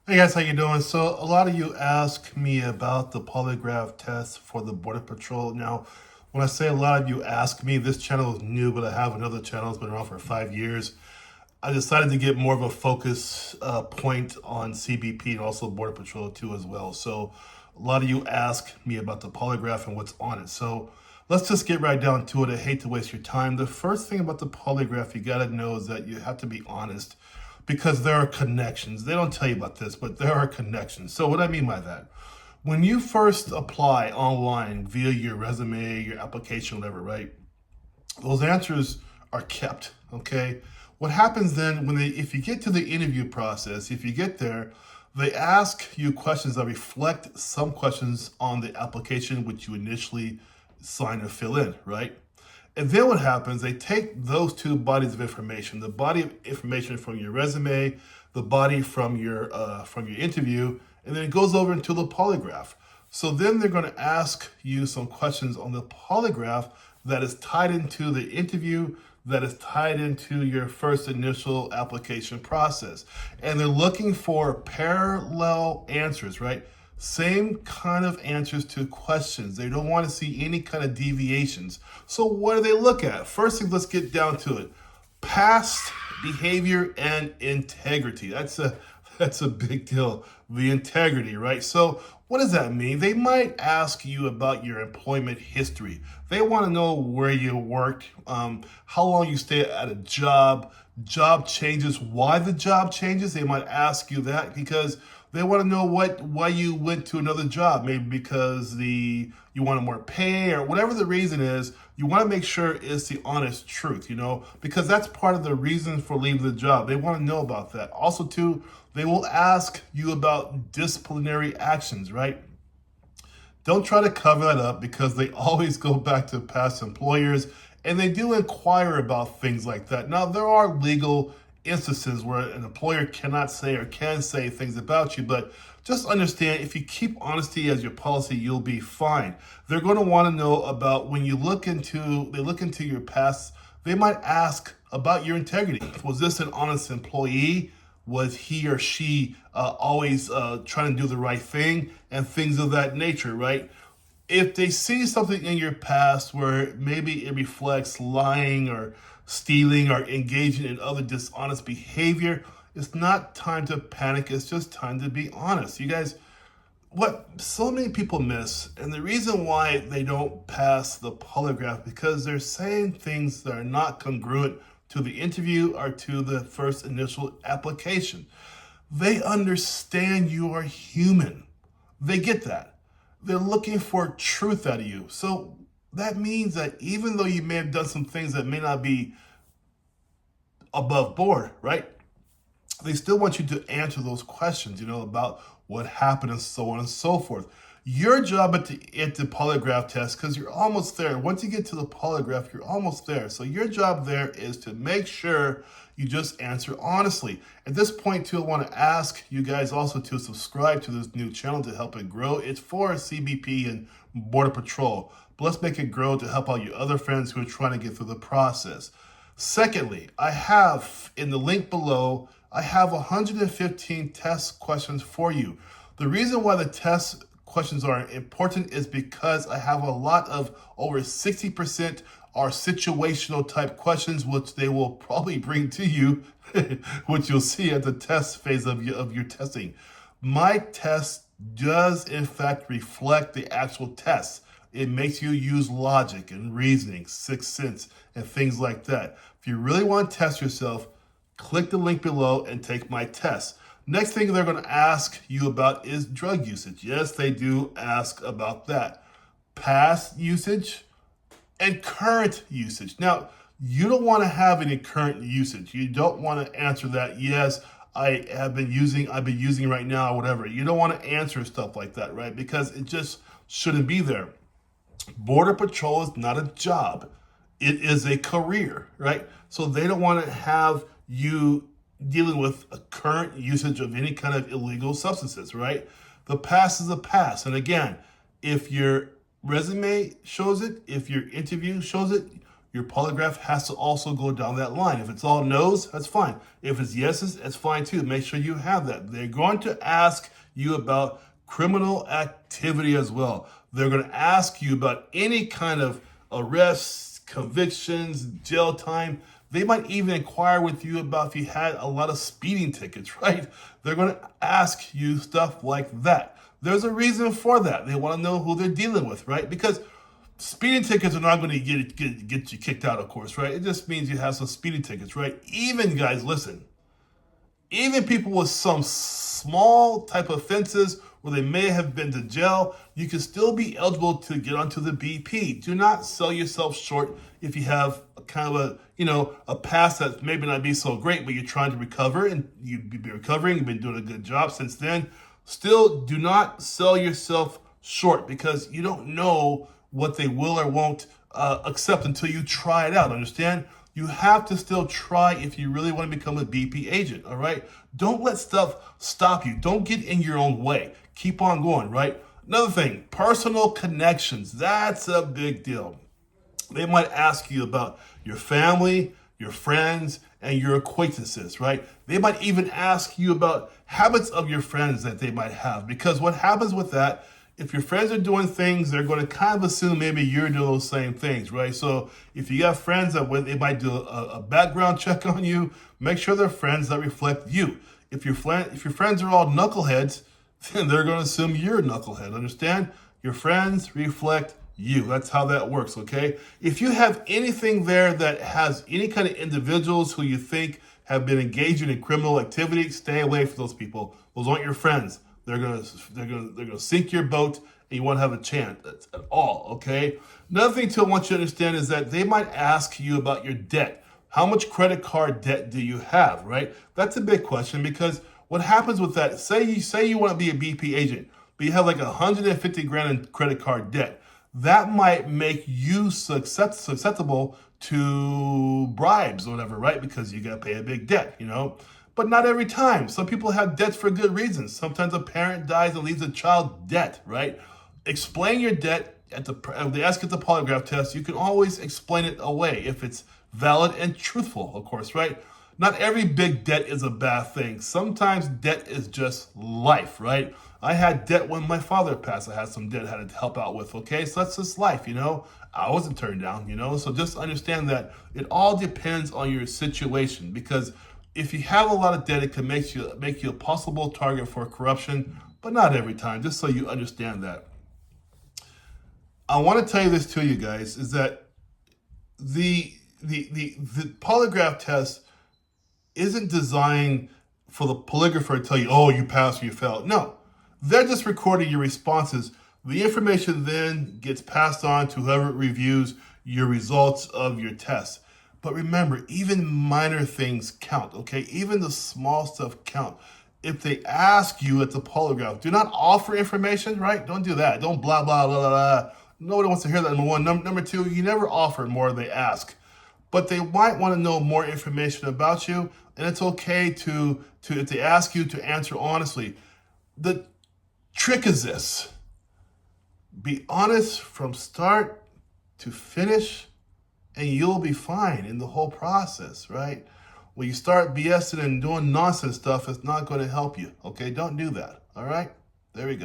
Hey guys, how you doing? So a lot of you ask me about the polygraph test for the Border Patrol. Now, when I say a lot of you ask me, this channel is new, but I have another channel that's been around for 5 years. I decided to get more of a focus point on CBP and also Border Patrol too as well. So a lot of you ask me about the polygraph and what's on it. So let's just get right down to it. I hate to waste your time. The first thing about the polygraph you got to know is that you have to be honest because there are connections. They don't tell you about this, but there are connections. So what I mean by that, when you first apply online via your resume, your application, whatever, right? Those answers are kept, okay? What happens then if you get to the interview process, if you get there, they ask you questions that reflect some questions on the application which you initially sign or fill in, right? And then what happens, they take those two bodies of information, the body of information from your resume, the body from your interview, and then it goes over into the polygraph. So then they're going to ask you some questions on the polygraph that is tied into the interview, that is tied into your first initial application process. And they're looking for parallel answers, right? Same kind of answers to questions. They don't want to see any kind of deviations. So what do they look at? First thing, let's get down to it. Past behavior and integrity. That's a big deal. The integrity, right? So what does that mean? They might ask you about your employment history. They want to know where you worked, how long you stay at a job changes, why the job changes. They might ask you that because they want to know why you went to another job. Maybe because you wanted more pay or whatever the reason is. You want to make sure it's the honest truth, because that's part of the reason for leaving the job. They want to know about that. Also, too, they will ask you about disciplinary actions, right? Don't try to cover that up because they always go back to past employers and they do inquire about things like that. Now, there are legal instances where an employer cannot say or can say things about you, but just understand if you keep honesty as your policy, you'll be fine. They're going to want to know about when they look into your past, they might ask about your integrity. Was this an honest employee? Was he or she always trying to do the right thing and things of that nature, right? If they see something in your past where maybe it reflects lying or stealing or engaging in other dishonest behavior, it's not time to panic. It's just time to be honest. You guys, what so many people miss, and the reason why they don't pass the polygraph, because they're saying things that are not congruent to the interview or to the first initial application. They understand you are human. They get that. They're looking for truth out of you. So that means that even though you may have done some things that may not be above board, right? They still want you to answer those questions, about what happened and so on and so forth. Your job at the polygraph test, because you're almost there. Once you get to the polygraph, you're almost there. So your job there is to make sure you just answer honestly. At this point, too, I want to ask you guys also to subscribe to this new channel to help it grow. It's for CBP and Border Patrol. But let's make it grow to help out your other friends who are trying to get through the process. Secondly, I have in the link below, I have 115 test questions for you. The reason why the test questions are important is because I have a lot of over 60% are situational type questions, which they will probably bring to you, which you'll see at the test phase of your testing. My test does in fact reflect the actual test. It makes you use logic and reasoning, sixth sense, and things like that. If you really want to test yourself, click the link below and take my test. Next thing they're going to ask you about is drug usage. Yes, they do ask about that. Past usage and current usage. Now, you don't want to have any current usage. You don't want to answer that, yes, I've been using right now, or whatever. You don't want to answer stuff like that, right? Because it just shouldn't be there. Border Patrol is not a job. It is a career, right? So they don't want to have you dealing with a current usage of any kind of illegal substances, right? The past is a past. And again, if your resume shows it, if your interview shows it, your polygraph has to also go down that line. If it's all no's, that's fine. If it's yeses, that's fine too. Make sure you have that. They're going to ask you about criminal activity as well. They're going to ask you about any kind of arrests, convictions, jail time. They might even inquire with you about if you had a lot of speeding tickets, right? They're going to ask you stuff like that. There's a reason for that. They want to know who they're dealing with, right? Because speeding tickets are not going to get you kicked out, of course, right? It just means you have some speeding tickets, right? Even, guys, listen, even people with some small type of offenses where they may have been to jail, you can still be eligible to get onto the BP. Do not sell yourself short if you have a kind of a past that maybe not be so great, but you're trying to recover and you've been recovering, you've been doing a good job since then. Still, do not sell yourself short because you don't know what they will or won't accept until you try it out, understand? You have to still try if you really want to become a BP agent, all right? Don't let stuff stop you. Don't get in your own way. Keep on going, right? Another thing, personal connections. That's a big deal. They might ask you about your family, your friends, and your acquaintances, right? They might even ask you about habits of your friends that they might have. Because what happens with that, if your friends are doing things, they're going to kind of assume maybe you're doing those same things, right? So if you have friends that they might do a background check on you, make sure they're friends that reflect you. If your friends are all knuckleheads, then they're going to assume you're a knucklehead, understand? Your friends reflect you. That's how that works, okay? If you have anything there that has any kind of individuals who you think have been engaging in criminal activity, stay away from those people. Those aren't your friends. They're gonna sink your boat, and you won't have a chance at all, okay? Another thing too I want you to understand is that they might ask you about your debt. How much credit card debt do you have, right? That's a big question because what happens with that, say you want to be a BP agent, but you have like 150 grand in credit card debt. That might make you susceptible to bribes or whatever, right? Because you got to pay a big debt, But not every time. Some people have debts for good reasons. Sometimes a parent dies and leaves a child debt, right? Explain your debt if they ask at the polygraph test. You can always explain it away if it's valid and truthful, of course, right? Not every big debt is a bad thing. Sometimes debt is just life, right? I had debt when my father passed. I had some debt I had to help out with, okay? So that's just life, I wasn't turned down, So just understand that it all depends on your situation because if you have a lot of debt, it can make you a possible target for corruption, but not every time, just so you understand that. I want to tell you this to you guys, is that the polygraph test isn't designed for the polygrapher to tell you, oh, you passed or you failed. No, they're just recording your responses. The information then gets passed on to whoever reviews your results of your test. But remember, even minor things count, okay? Even the small stuff count. If they ask you at the polygraph, do not offer information, right? Don't do that. Don't blah, blah, blah, blah, blah. Nobody wants to hear that, number one. Number two, you never offer more than they ask. But they might want to know more information about you, and it's okay to if they ask you to answer honestly. The trick is this. Be honest from start to finish, and you'll be fine in the whole process, right? When you start BSing and doing nonsense stuff, it's not going to help you, okay? Don't do that, all right? There we go.